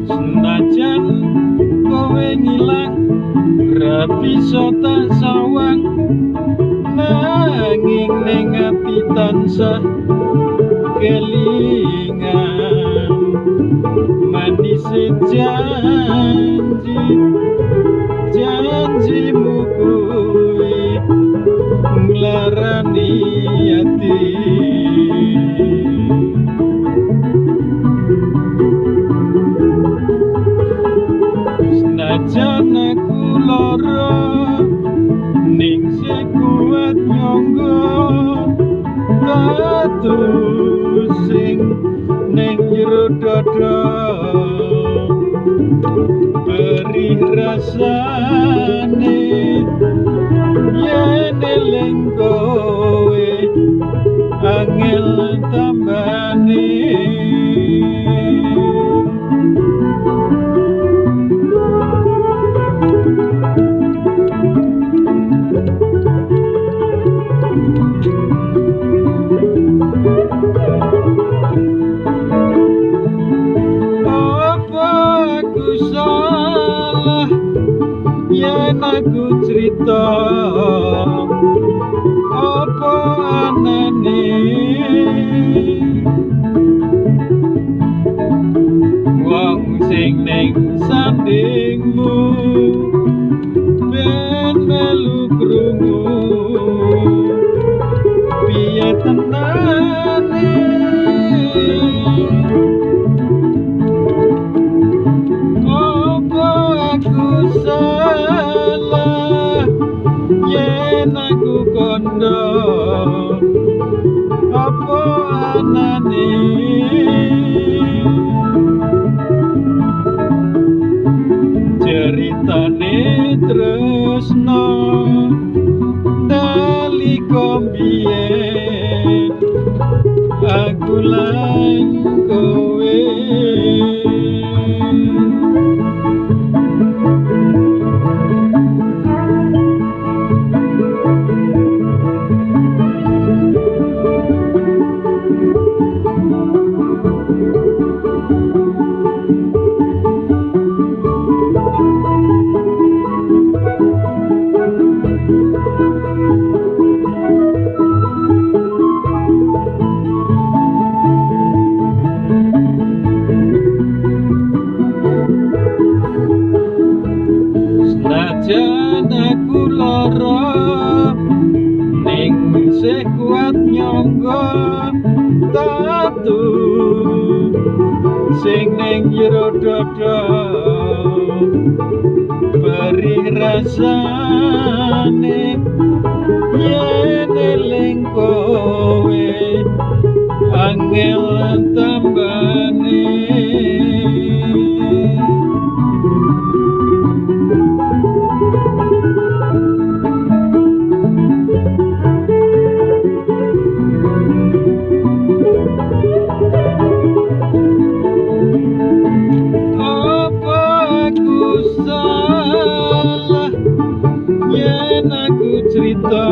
Senajan kowe ngilang ra bisa tak sawang, nanging ning ati tansah kelingan manis janjimu kuwi nglarani ati. Senajan aku lara ning sekuat nyangga tatu sing ning jero dada beri rasane yen eling kowe angel tambane. Yen aku cerita apa anane wong sing ning sandingmu ben melu krungu piye tenane. Yen aku kondo apa anane ceritane tresno nalika biyen aku lan kowe. Senajan aku lara ning sekuat nyangga tatu sing ning jero dada beri rasane yen eling kowe angel tambane. Yen aku cerita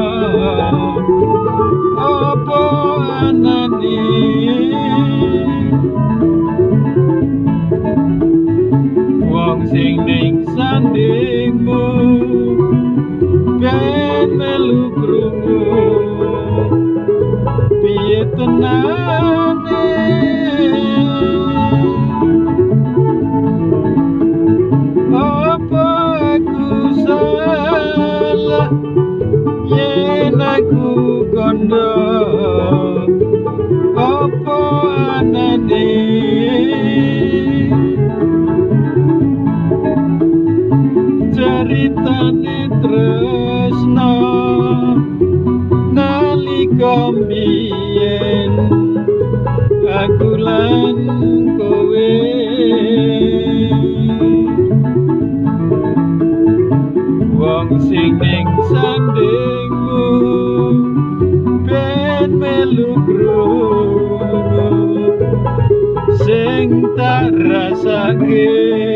apa anane wong sing ning sandingmu ben melu krungu piye tenane. Apa aku salah yen aku kondo apa anane ceritane tresno nalika biyen aku lan kowe. Wong sing ning sandingmu ben melu krungu tak rasake